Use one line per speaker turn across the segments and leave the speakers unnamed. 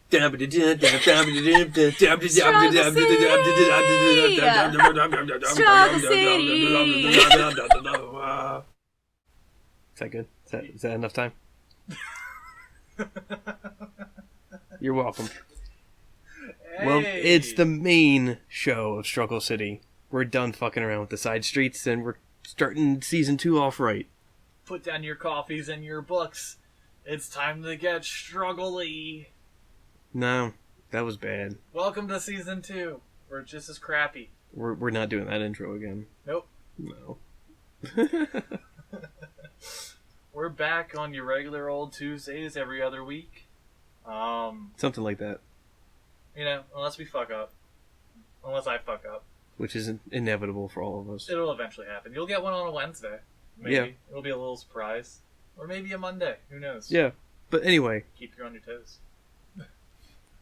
that good? Is that enough time? You're welcome.
Hey.
Well, it's the main show of Struggle City. We're done fucking around with the side streets, and we're starting season 2 off right.
Put down your coffees and your books. It's time to get struggly.
No, that was bad.
Welcome to season 2. We're just as crappy.
We're not doing that intro again.
Nope.
No.
We're back on your regular old Tuesdays every other week.
Something like that.
You know, unless we fuck up. Unless I fuck up.
Which is inevitable for all of us.
It'll eventually happen. You'll get one on a Wednesday. Maybe.
Yeah.
It'll be a little surprise. Or maybe a Monday. Who knows?
Yeah. But anyway.
Keep you on your toes.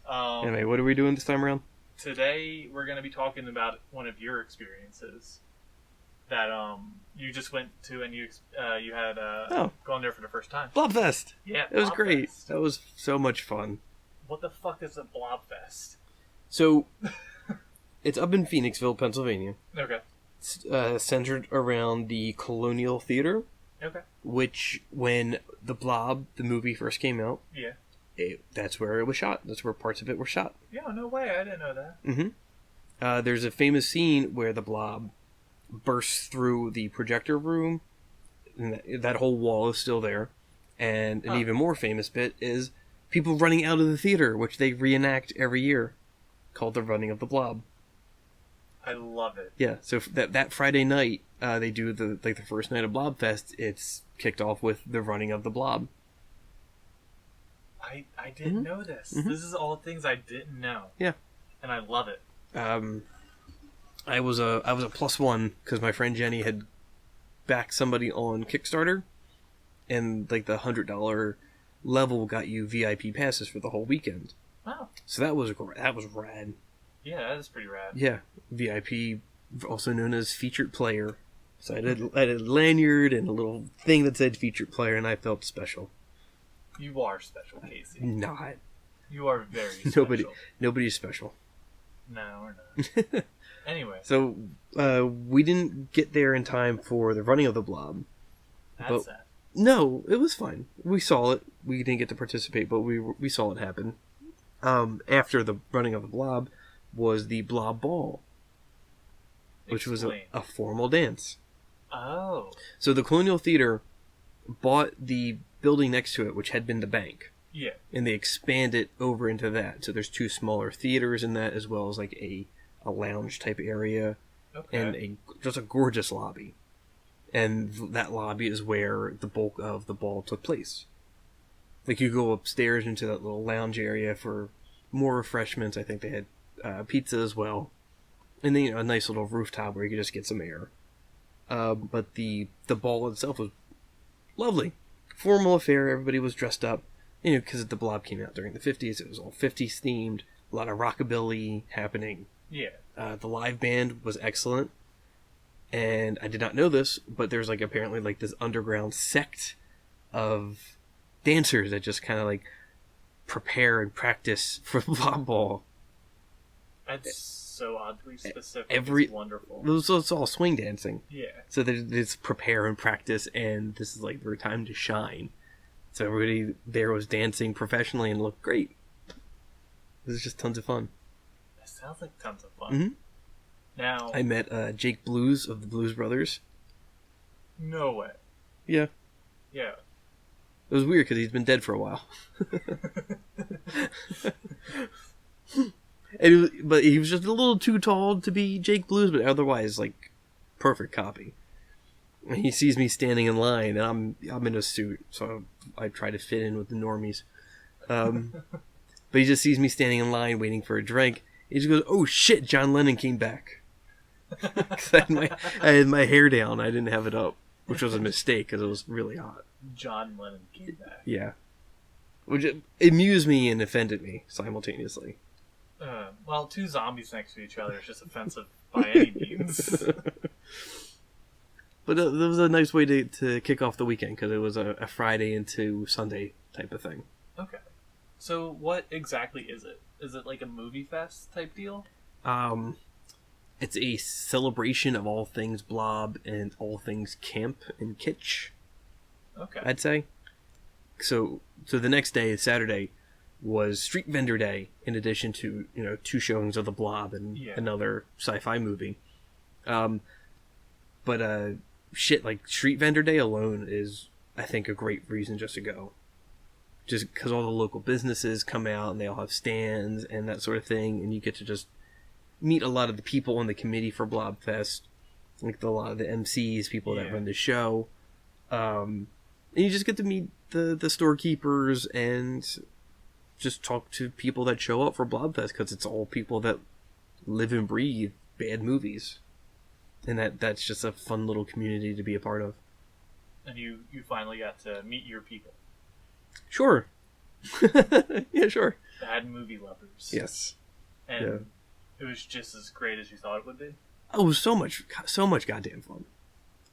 Anyway, what are we doing this time around?
Today, we're going to be talking about one of your experiences that you just went to and you had gone there for the first time.
Blobfest!
Yeah,
it was
Blobfest.
Great. That was so much fun.
What the fuck is a Blobfest?
So, it's up in Phoenixville, Pennsylvania.
Okay.
It's centered around the Colonial Theater.
Okay.
Which, when The Blob, the movie, first came out,
yeah,
that's where it was shot. That's where parts of it were shot.
Yeah, no way. I didn't know that.
Mm-hmm. There's a famous scene where the Blob bursts through the projector room, and that whole wall is still there. And an even more famous bit is people running out of the theater, which they reenact every year, called the Running of the Blob.
I love it.
Yeah, so that Friday night, they do the first night of Blobfest. It's kicked off with the Running of the Blob.
I didn't know this. Mm-hmm. This is all things I didn't know.
Yeah,
and I love it.
I was a +1 because my friend Jenny had backed somebody on Kickstarter, and like the $100 level got you VIP passes for the whole weekend.
Wow!
So that was rad.
Yeah, that is pretty rad.
Yeah, VIP, also known as featured player. So I had a lanyard and a little thing that said featured player, and I felt special.
You are special, Casey.
Not.
You are very special.
Nobody's special.
No, we're not. Anyway.
So, we didn't get there in time for the Running of the Blob.
That's sad.
No, it was fine. We saw it. We didn't get to participate, but we saw it happen. After the Running of the Blob was the Blob Ball, which was a formal dance.
Oh.
So the Colonial Theater bought the building next to it, which had been the bank.
Yeah.
And they expanded over into that. So there's 2 smaller theaters in that, as well as like a lounge type area. Okay. And just a gorgeous lobby. And that lobby is where the bulk of the ball took place. Like, you go upstairs into that little lounge area for more refreshments. I think they had pizza as well. And then, a nice little rooftop where you could just get some air. But the ball itself was lovely. Formal affair. Everybody was dressed up. Because the Blob came out during the 50s. It was all 50s themed. A lot of rockabilly happening.
Yeah.
The live band was excellent. And I did not know this, but there's apparently this underground sect of dancers that just kind of prepare and practice for Blob Ball.
That's so oddly specific. It's wonderful.
It's all swing dancing.
Yeah.
So there's prepare and practice, and this is their time to shine. So everybody there was dancing professionally and looked great. It was just tons of fun.
That sounds like tons of fun.
Mm-hmm.
Now,
I met Jake Blues of the Blues Brothers.
No way.
Yeah.
Yeah.
It was weird because he's been dead for a while. But he was just a little too tall to be Jake Blues, but otherwise, perfect copy. And he sees me standing in line, and I'm in a suit, so I try to fit in with the normies. But he just sees me standing in line waiting for a drink. He just goes, "Oh shit, John Lennon came back." I had my hair down. I didn't have it up, which was a mistake because it was really hot.
John Lennon came back.
Yeah. Which amused me and offended me simultaneously.
Well, 2 zombies next to each other is just offensive by any means.
But that was a nice way to kick off the weekend because it was a Friday into Sunday type of thing.
Okay. So what exactly is it? Is it like a movie fest type deal?
It's a celebration of all things Blob and all things camp and kitsch.
Okay.
I'd say. So the next day, Saturday, was Street Vendor Day. In addition to 2 showings of the Blob and another sci-fi movie. But shit, like Street Vendor Day alone is, I think, a great reason just to go. Just because all the local businesses come out and they all have stands and that sort of thing, and you get to just meet a lot of the people on the committee for Blobfest, like a lot of the MCs, people that run the show, and you just get to meet the storekeepers and just talk to people that show up for Blobfest, because it's all people that live and breathe bad movies, and that's just a fun little community to be a part of.
And you finally got to meet your people.
Sure. Yeah, sure.
Bad movie lovers.
Yes.
And it was just as great as you thought it would be.
Oh, it was so much goddamn fun.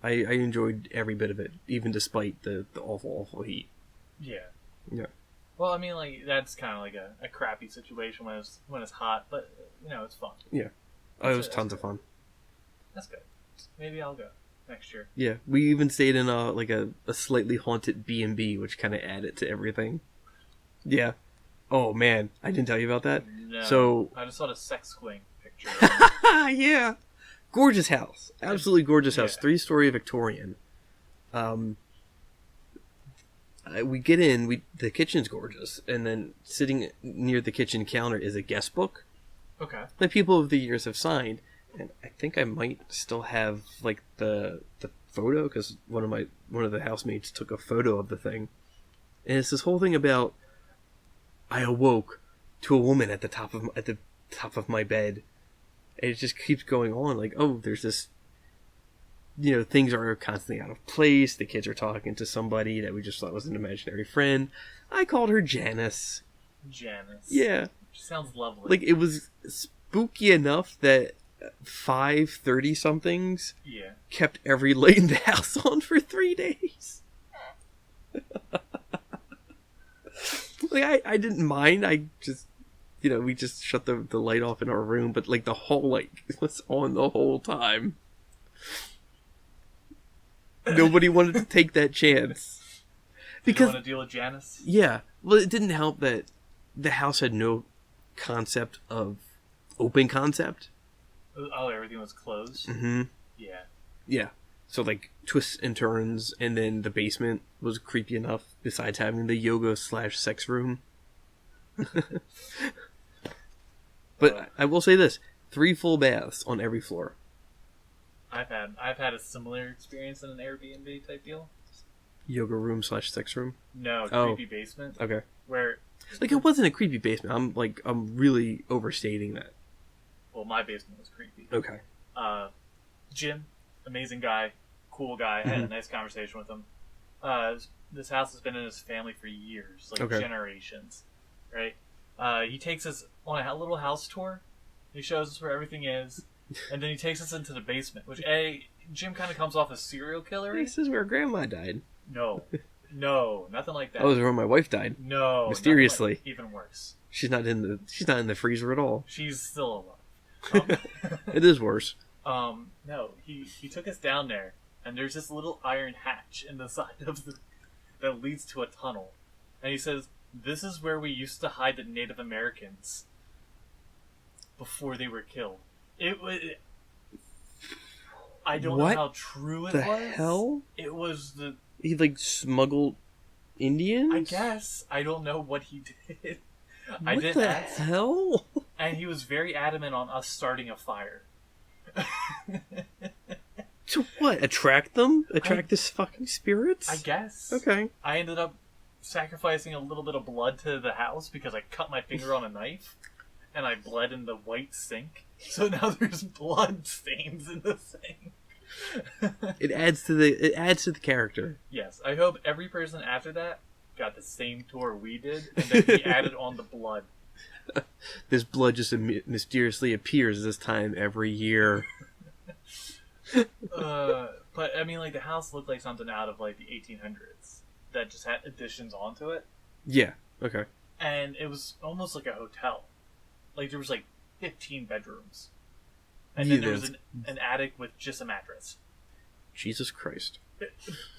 I enjoyed every bit of it, even despite the awful heat.
Yeah.
Yeah.
Well, I mean, like, that's kind of like a crappy situation when it's hot, but it's fun.
Yeah. It was tons of fun.
That's good. Maybe I'll go next year.
Yeah, we even stayed in a slightly haunted B&B, which kind of added to everything. Yeah. Oh man, I didn't tell you about that.
No.
So
I just saw the sex swing picture.
Yeah. Gorgeous house. Absolutely gorgeous house. 3-story Victorian. We get in, the kitchen's gorgeous, and then sitting near the kitchen counter is a guest book.
Okay.
That people of the years have signed, and I think I might still have like the photo, because one of the housemates took a photo of the thing, and it's this whole thing about I awoke to a woman at the top of my bed. And it just keeps going on, like, oh, there's this, things are constantly out of place. The kids are talking to somebody that we just thought was an imaginary friend. I called her Janice.
Janice.
Yeah.
She sounds lovely.
Like, it was spooky enough that 5-30-somethings kept every light in the house on for 3 days. Like, I didn't mind. I just, we just shut the light off in our room, but like the whole light was on the whole time. Nobody wanted to take that chance.
Because you want to deal with Janice?
Yeah. Well, it didn't help that the house had no concept of open concept.
Oh, everything was closed?
Mm-hmm.
Yeah.
Yeah. So, like, twists and turns, and then the basement was creepy enough, besides having the yoga/sex room. But I will say this, 3 full baths on every floor.
I've had a similar experience in an Airbnb type deal.
Yoga room/sex room?
No, creepy basement.
Okay.
Where...
Like, it wasn't a creepy basement. I'm really overstating that.
Well, my basement was creepy.
Okay.
Jim, amazing guy, cool guy. I had a nice conversation with him. This house has been in his family for years, like generations, right? He takes us on a little house tour. He shows us where everything is, and then he takes us into the basement, which Jim kind of comes off as serial killer.
This is where Grandma died.
No, nothing like that.
Oh, this is where my wife died.
No,
mysteriously.
Even worse.
She's not in the freezer at all.
She's still alive.
It is worse.
No, he took us down there, and there's this little iron hatch in the side of that leads to a tunnel, and he says, "This is where we used to hide the Native Americans before they were killed." It was. I don't know how true it was.
What the hell?
It was
He like smuggled Indians?
I guess. I don't know what he did.
What the hell?
And he was very adamant on us starting a fire.
To what? Attract them? Attract his fucking spirits?
I guess.
Okay.
I ended up sacrificing a little bit of blood to the house because I cut my finger on a knife and I bled in the white sink. So now there's blood stains in the sink.
It adds to the character.
Yes. I hope every person after that got the same tour we did, and then he added on the blood.
This blood just mysteriously appears this time every year.
But I mean, like, the house looked like something out of like the 1800s that just had additions onto it.
Yeah. Okay.
and it was almost like a hotel. Like there was like 15 bedrooms, and then there was an attic with just a mattress.
Jesus Christ!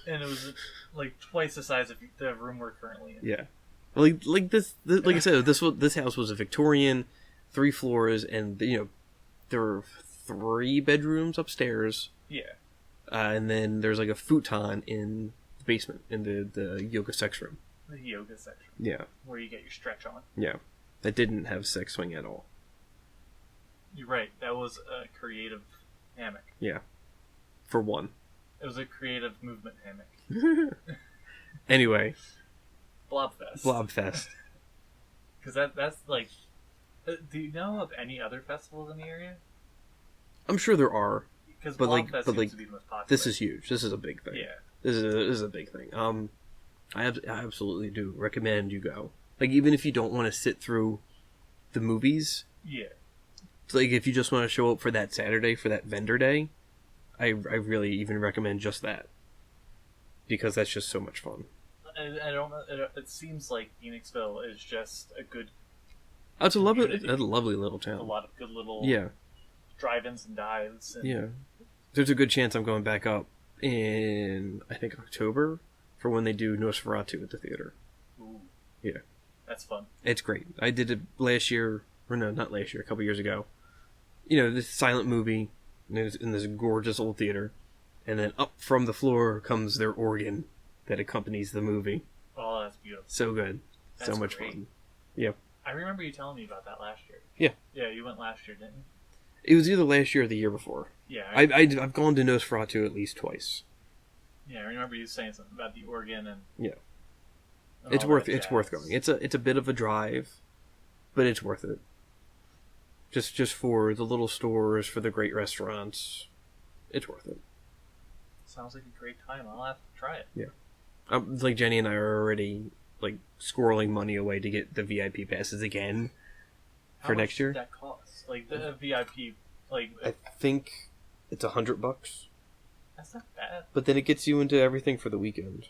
And it was like twice the size of the room we're currently in.
Yeah, like this like I said, this house was a Victorian, 3 floors, and there were 3 bedrooms upstairs.
Yeah.
And then there's like a futon in the basement, in the yoga sex room.
The yoga section.
Yeah.
Where you get your stretch on.
Yeah. That didn't have sex swing at all.
You're right. That was a creative hammock.
Yeah. For one.
It was a creative movement hammock.
Anyway.
Blobfest. Because that's like... Do you know of any other festivals in the area?
I'm sure there are.
Because Blobfest seems to be the most popular.
This is huge. This is a big thing.
Yeah.
This is a big thing. I absolutely do recommend you go. Like, even if you don't want to sit through the movies.
Yeah.
Like, if you just want to show up for that Saturday, for that vendor day, I really even recommend just that. Because that's just so much fun.
I don't know. It seems like Phoenixville is just a good...
Oh, it's a lovely little town.
A lot of good little drive-ins and dives. And...
Yeah. There's a good chance I'm going back up in, I think, October for when they do Nosferatu at the theater.
Ooh.
Yeah.
That's fun.
It's great. I did it last year, or no, not last year, a couple years ago. This silent movie in this gorgeous old theater, and then up from the floor comes their organ that accompanies the movie.
Oh, that's beautiful.
So good.
That's
so much
great.
fun. Yep.
I remember you telling me about that last year.
Yeah.
Yeah, you went last year, didn't you?
It was either last year or the year before.
Yeah.
I've gone to Nosferatu at least twice.
Yeah, I remember you saying something about the organ and...
Yeah.
And
it's worth going. It's a bit of a drive, but it's worth it. Just for the little stores, for the great restaurants, it's worth it.
Sounds like a great time. I'll have to try it.
Yeah. Like Jenny and I are already like squirreling money away to get the VIP passes again for next year.
How much does that cost? Like the VIP, like
I think it's $100.
That's not bad.
But then it gets you into everything for the weekend.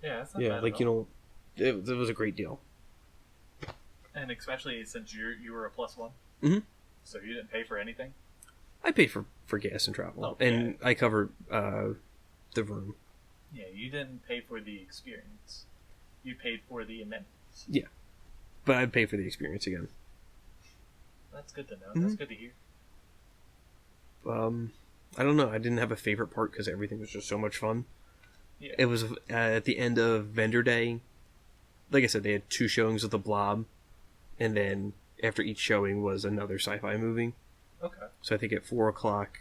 Yeah, that's not bad.
Like it was a great deal.
And especially since you were a +1.
Mm-hmm.
So you didn't pay for anything?
I paid for gas and travel.
Oh,
and I covered the room.
Yeah, you didn't pay for the experience. You paid for the amenities.
Yeah. But I'd pay for the experience again.
That's good to know.
Mm-hmm.
That's good to hear.
I don't know. I didn't have a favorite part because everything was just so much fun.
Yeah.
It was at the end of Vendor Day. Like I said, they had 2 showings of The Blob. And then after each showing was another sci-fi movie.
Okay.
So I think at 4 o'clock,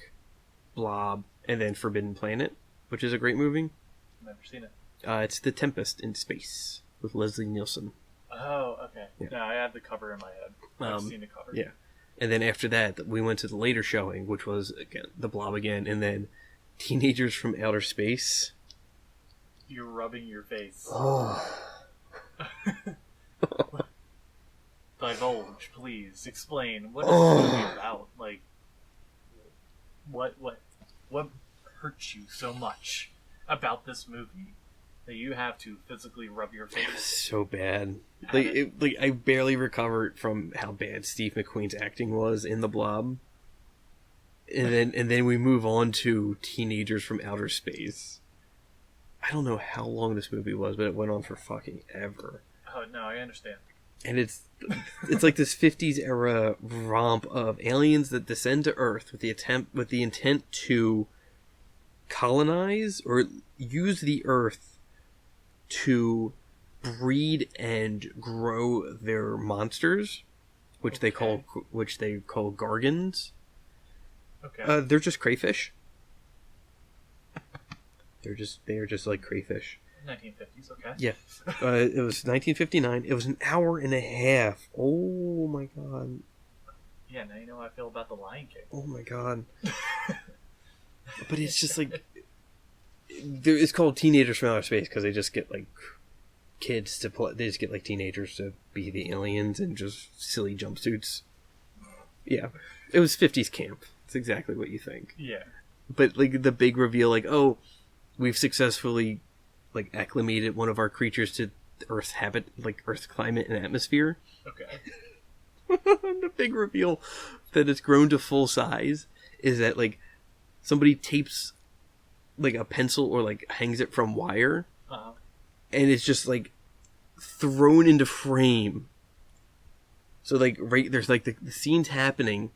Blob, and then Forbidden Planet, which is a great movie.
Never seen it.
It's The Tempest in Space with Leslie Nielsen.
Oh, okay.
Yeah.
No, I have the cover in my head. I've seen the cover.
Yeah. And then after that, we went to the later showing, which was, again, The Blob again, and then Teenagers from Outer Space.
You're rubbing your face.
Oh.
Divulge, please. Explain. What is this movie about? Like, what hurts you so much about this movie that you have to physically rub your face?
It was so bad. I barely recovered from how bad Steve McQueen's acting was in The Blob. And then we move on to Teenagers from Outer Space. I don't know how long this movie was, but it went on for fucking ever.
Oh no, I understand.
And it's like this 50s era romp of aliens that descend to Earth with the intent to colonize or use the Earth to breed and grow their monsters, which they call gargans.
Okay.
They're just crayfish. They are just like crayfish.
1950s, okay.
Yeah. It was 1959. It was an hour and a half. Oh my god.
Yeah, now you know how I feel about The Lion King.
Oh my god. But it's just like... It's called Teenagers from Outer Space because they just get like kids to play. They just get like teenagers to be the aliens and just silly jumpsuits. Yeah. It was 50s camp. It's exactly what you think.
Yeah.
But like the big reveal, like, oh, we've successfully like acclimated one of our creatures to Earth's habit, like Earth's climate and atmosphere.
Okay.
The big reveal that it's grown to full size is that like somebody tapes like a pencil or like hangs it from wire, and it's just like thrown into frame. So like there's like the scene's happening,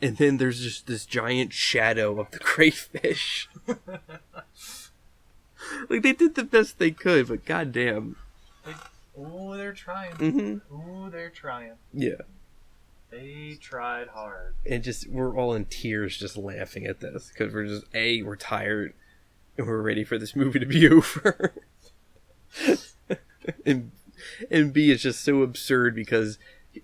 and then there's just this giant shadow of the crayfish. Like they did the best they could, but goddamn.
They're trying.
Mm-hmm.
They're trying.
Yeah.
They tried hard.
And just we're all in tears just laughing at this because we're tired and we're ready for this movie to be over. and B, it's just so absurd because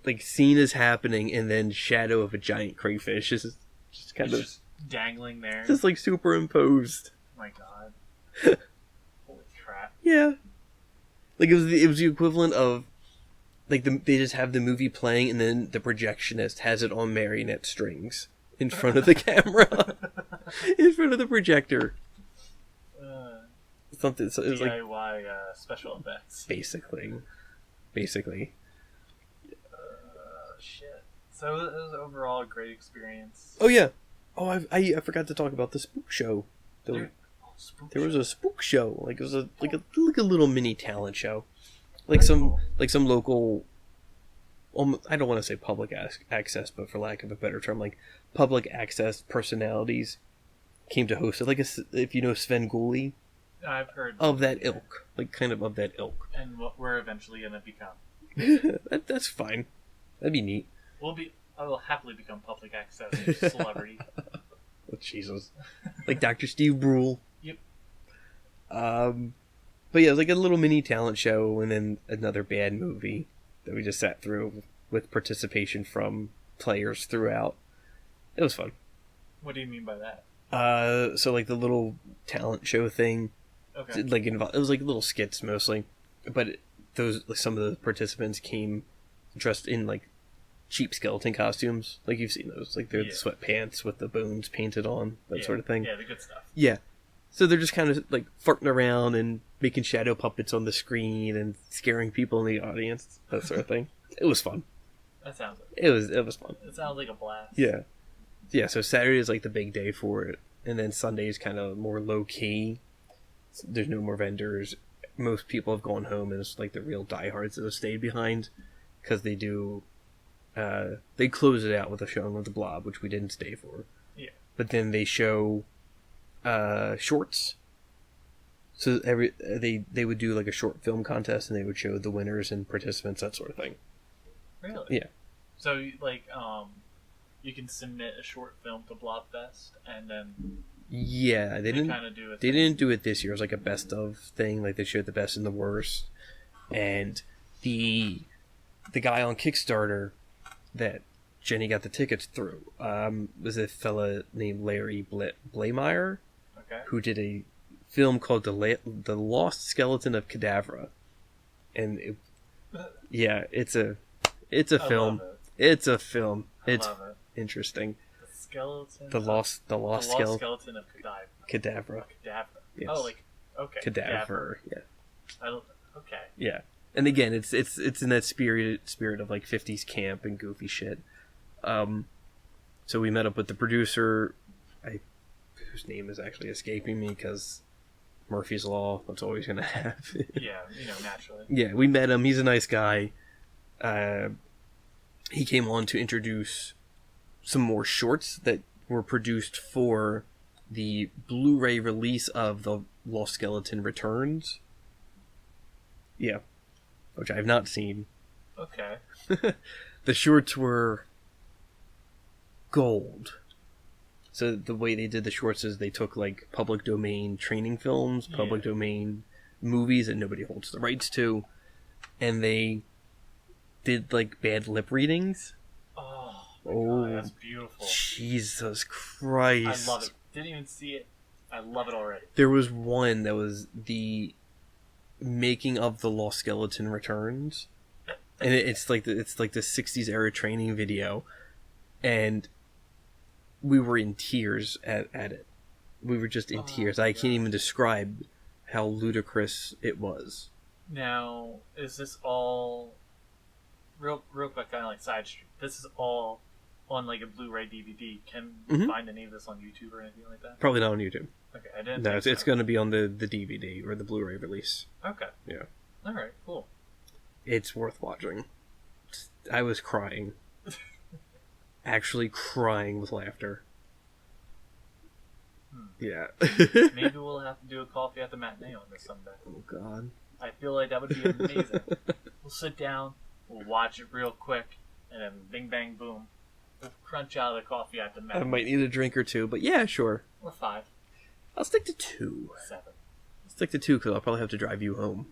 like scene is happening and then shadow of a giant crayfish is just kind of
just dangling there,
just like superimposed.
Oh my god! Holy crap!
Yeah, like it was the equivalent of like they just have the movie playing and then the projectionist has it on marionette strings in front of the camera, in front of the projector. Something so it was
DIY
like
special effects,
basically.
Shit. So it was overall a great experience.
Oh yeah. Oh, I forgot to talk about the spook show. There was a spook show. Like it was a little mini talent show. Like some local. I don't want to say public access, but for lack of a better term, like public access personalities came to host it. Like if you know Sven Gulli.
I've heard
of that ilk, like kind of that ilk.
And what we're eventually gonna become.
That's fine. That'd be neat.
I will happily become public access celebrity.
Oh, Jesus. Like Dr. Steve Brule.
Yep.
But yeah, it was like a little mini talent show and then another bad movie that we just sat through with participation from players throughout. It was fun.
What do you mean by that?
So like the little talent show thing.
Okay.
Like it was like little skits mostly, but some of the participants came dressed in like cheap skeleton costumes. Like you've seen those, like they're the sweatpants with the bones painted on, that sort of thing.
Yeah, the good stuff.
Yeah, so they're just kind of like farting around and making shadow puppets on the screen and scaring people in the audience, that sort of thing. It was fun.
That sounds.
It was fun.
It sounds like a blast.
Yeah. So Saturday is like the big day for it, and then Sunday is kind of more low key. There's no more vendors. Most people have gone home, and it's like the real diehards that have stayed behind because they do. They close it out with a showing of the Blob, which we didn't stay for.
Yeah.
But then they show shorts. So they would do like a short film contest, and they would show the winners and participants, that sort of thing.
Really?
Yeah.
So like you can submit a short film to Blobfest, and then
they didn't
kind of do it.
They didn't do it this year. It was like a best of thing. Like they showed the best and the worst, and the guy on Kickstarter that Jenny got the tickets through was a fella named Larry Blameyer, who did a film called The Lost Skeleton of Cadavra, and it's a film. It's a film. It's interesting. The lost skeleton
of
Cadavra.
Yes. Oh, like okay.
Cadaver. Yeah.
Okay.
Yeah. And again, it's in that spirit of like 50s camp and goofy shit. So we met up with the producer, whose name is actually escaping me because Murphy's Law. That's always gonna happen.
Yeah, naturally.
Yeah, we met him. He's a nice guy. He came on to introduce some more shorts that were produced for the Blu-ray release of The Lost Skeleton Returns. Yeah. Which I have not seen.
Okay.
The shorts were gold. So the way they did the shorts is they took like public domain training films, public domain movies that nobody holds the rights to, and they did like bad lip readings.
Oh, God, that's beautiful.
Jesus Christ.
I love it. Didn't even see it. I love it already.
There was one that was the making of The Lost Skeleton Returns. And it's like the 60s era training video. And we were in tears at it. We were just in tears. I can't even describe how ludicrous it was.
Now, is this all real quick, kind of like side street? This is all on like a Blu-ray DVD. Can we find any of this on YouTube or anything like that?
Probably not on YouTube.
Okay, I didn't.
No,
think
it's going to be on the DVD or the Blu-ray release.
Okay.
Yeah.
All right. Cool.
It's worth watching. I was crying. Actually crying with laughter. Yeah.
Maybe we'll have to do a coffee at the matinee on this someday.
Oh, God.
I feel like that would be amazing. We'll sit down, we'll watch it real quick, and then bing, bang, boom. We'll crunch out the coffee at the matinee.
I might need a drink or two, but yeah, sure.
Or 5.
I'll stick to 2.
7.
I'll stick to 2 because I'll probably have to drive you home.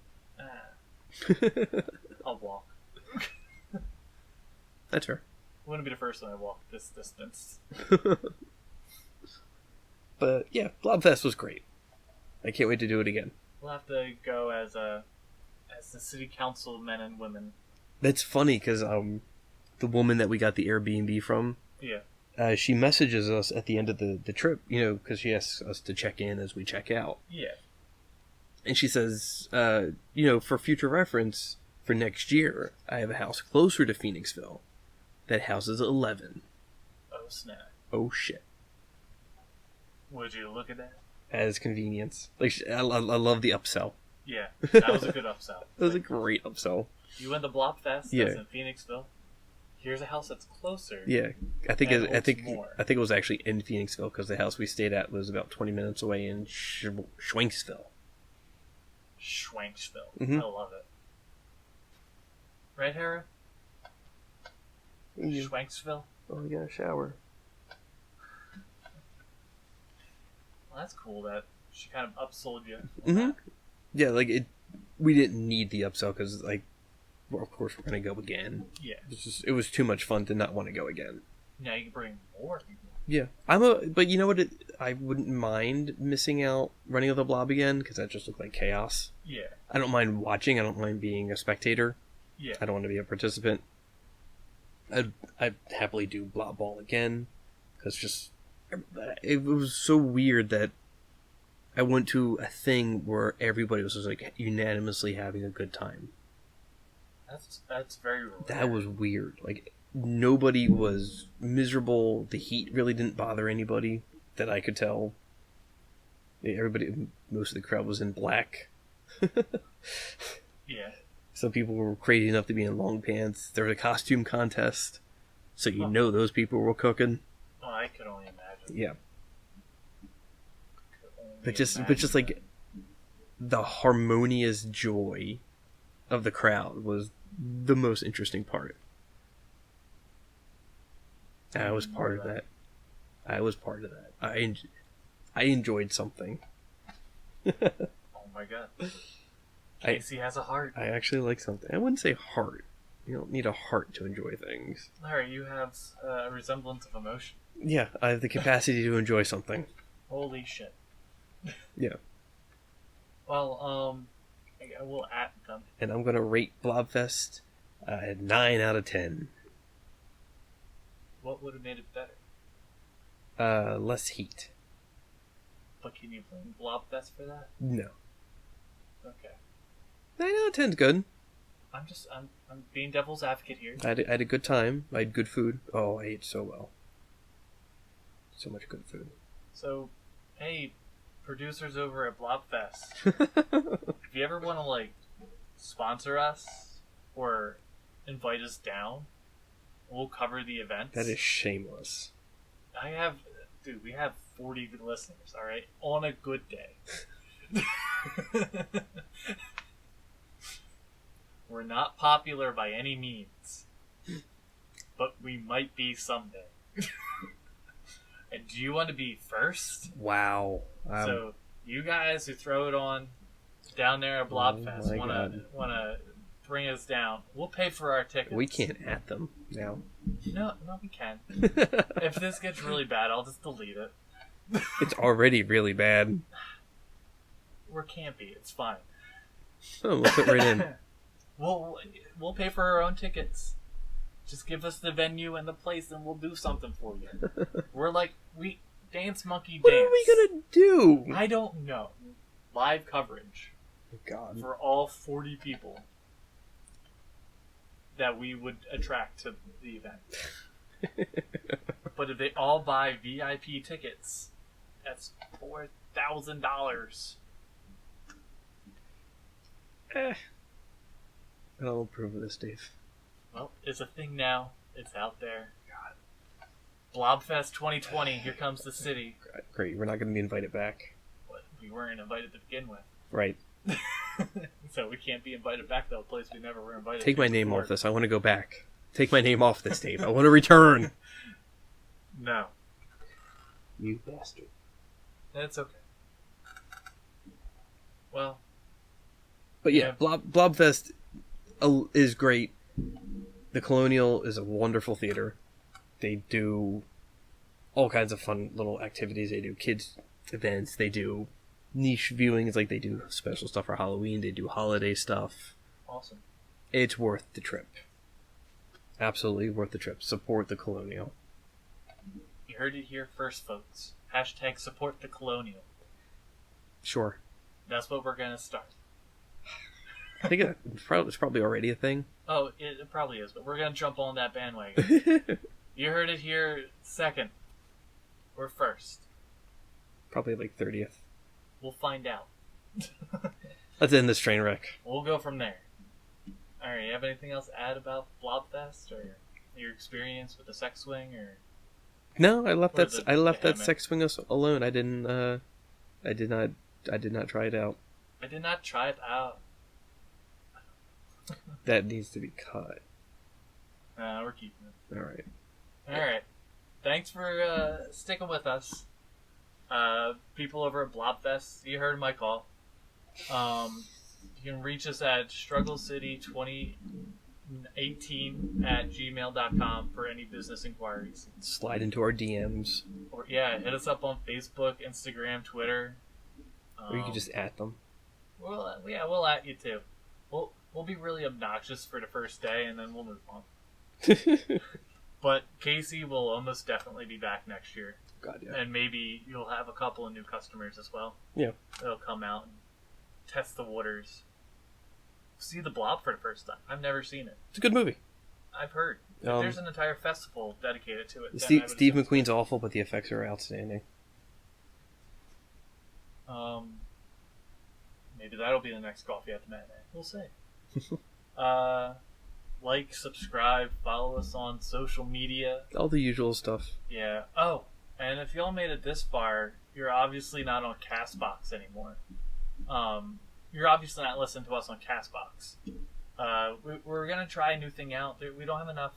I'll walk.
That's fair.
It wouldn't be the first time I walked this distance.
But yeah, Blobfest was great. I can't wait to do it again.
We'll have to go as the city council men and women.
That's funny because the woman that we got the Airbnb from, she messages us at the end of the trip, because she asks us to check in as we check out.
Yeah.
And she says, for future reference, for next year, I have a house closer to Phoenixville that houses 11.
Oh, snap.
Oh, shit.
Would you look at that?
As convenience. I love the upsell.
Yeah, that was a good upsell.
That was a great upsell.
You went to Blobfest, that's in Phoenixville. Here's a house that's closer.
Yeah, I think it was actually in Phoenixville because the house we stayed at was about 20 minutes away in Schwenksville.
Schwenksville.
Mm-hmm.
I love it. Right, Hera? Schwenksville?
Oh, we got a shower.
Well, that's cool that she kind of upsold you.
Mm-hmm. Yeah, we didn't need the upsell because, of course we're going to go again.
Yeah.
It was too much fun to not want to go again.
Now you can bring more people.
Yeah. But you know what? I wouldn't mind missing out running of the Blob again because that just looked like chaos.
Yeah.
I don't mind watching. I don't mind being a spectator.
Yeah.
I don't want to be a participant. I'd happily do Blob Ball again because it was so weird that I went to a thing where everybody was just unanimously having a good time.
That's very rare.
That was weird. Nobody was miserable. The heat really didn't bother anybody that I could tell. Most of the crowd was in black.
Yeah.
Some people were crazy enough to be in long pants. There was a costume contest, so those people were cooking.
Oh, I could only imagine.
Yeah. But just the harmonious joy of the crowd was the most interesting part. I was part of that. I enjoyed something.
Oh my god. Casey has a heart.
I actually like something. I wouldn't say heart. You don't need a heart to enjoy things.
Alright, you have a resemblance of emotion.
Yeah, I have the capacity to enjoy something.
Holy shit.
Yeah.
Well, we'll at them.
And I'm going to rate Blobfest at 9 out of 10.
What would have made it better?
Less heat.
But can you blame Blobfest for that?
No.
Okay.
9 out of 10's good.
I'm being devil's advocate here.
I had a good time. I had good food. Oh, I ate so well. So much good food.
So, hey, producers over at Blobfest, if you ever want to sponsor us or invite us down, we'll cover the events.
That is shameless.
We have 40 listeners, alright? On a good day. We're not popular by any means, but we might be someday. And do you want to be first?
Wow.
So you guys who throw it on down there at Blobfest want to bring us down. We'll pay for our tickets.
We can't at them now.
No, we can. If this gets really bad, I'll just delete it.
It's already really bad.
We're campy. It's fine.
Oh, we'll fit right in.
We'll pay for our own tickets. Just give us the venue and the place, and we'll do something for you. We're Dance Monkey Dance.
What are we gonna do?
I don't know. Live coverage.
God.
for all 40 people that we would attract to the event. But if they all buy VIP tickets, that's $4,000.
I don't approve of this, Dave.
Well, it's a thing now. It's out there. God. Blobfest 2020. Here comes the city.
Great. We're not going to be invited back.
But we weren't invited to begin with.
Right.
So we can't be invited back to a place we never were invited to.
Take my name off this. I want to go back. Take my name off this, Dave. I want to return.
No.
You bastard.
That's okay. Well.
But yeah, Blobfest is great. The Colonial is a wonderful theater. They do all kinds of fun little activities. They do kids events. They do niche viewings, like they do special stuff for Halloween. They do holiday stuff.
Awesome.
It's worth the trip. Absolutely worth the trip. Support the Colonial.
You heard it here first, folks. Hashtag support the Colonial.
Sure.
That's what we're going to start.
I think it's probably already a thing.
Oh, it probably is, but we're going to jump on that bandwagon. You heard it here second. We're first.
Probably like 30th.
We'll find out.
Let's end this train wreck.
We'll go from there. Alright, you have anything else to add about Blobfest or your experience with the sex swing or?
No, I left that sex swing alone. I did not try it out.
I did not try it out.
That needs to be cut.
We're keeping it.
Alright.
Alright. Thanks for sticking with us. People over at Blobfest, you heard my call. You can reach us at strugglecity2018@gmail.com for any business inquiries.
Slide into our DMs.
Or hit us up on Facebook, Instagram, Twitter.
Or you can just at them.
We'll at you too. We'll be really obnoxious for the first day, and then we'll move on. But Casey will almost definitely be back next year.
God, yeah.
And maybe you'll have a couple of new customers as well.
Yeah.
They'll come out and test the waters. See the Blob for the first time. I've never seen it.
It's a good movie.
I've heard. There's an entire festival dedicated to it.
Steve McQueen's awful, but the effects are outstanding.
Maybe that'll be the next Coffee at the Matinee. We'll see. Like, subscribe, follow us on social media.
All the usual stuff.
Yeah. Oh, and if y'all made it this far, you're obviously not on CastBox anymore. You're obviously not listening to us on CastBox. We're going to try a new thing out. We don't have enough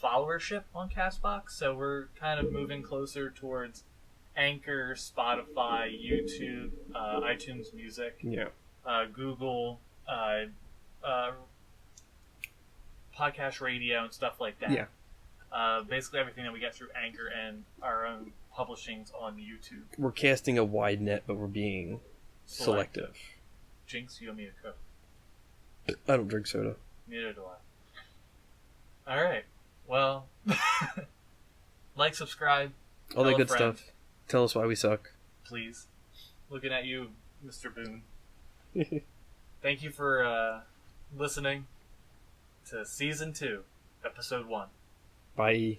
followership on CastBox, so we're kind of moving closer towards Anchor, Spotify, YouTube, iTunes Music, Google, podcast radio, and stuff like that.
Yeah.
Basically everything that we get through Anchor and our own publishings on YouTube.
We're casting a wide net, but we're being selective.
Jinx, you owe me a Coke.
I don't drink soda.
Neither do I. Alright. Well, like, subscribe.
All that good stuff. Tell us why we suck.
Please. Looking at you, Mr. Boone. Thank you for listening to Season 2, Episode 1.
Bye.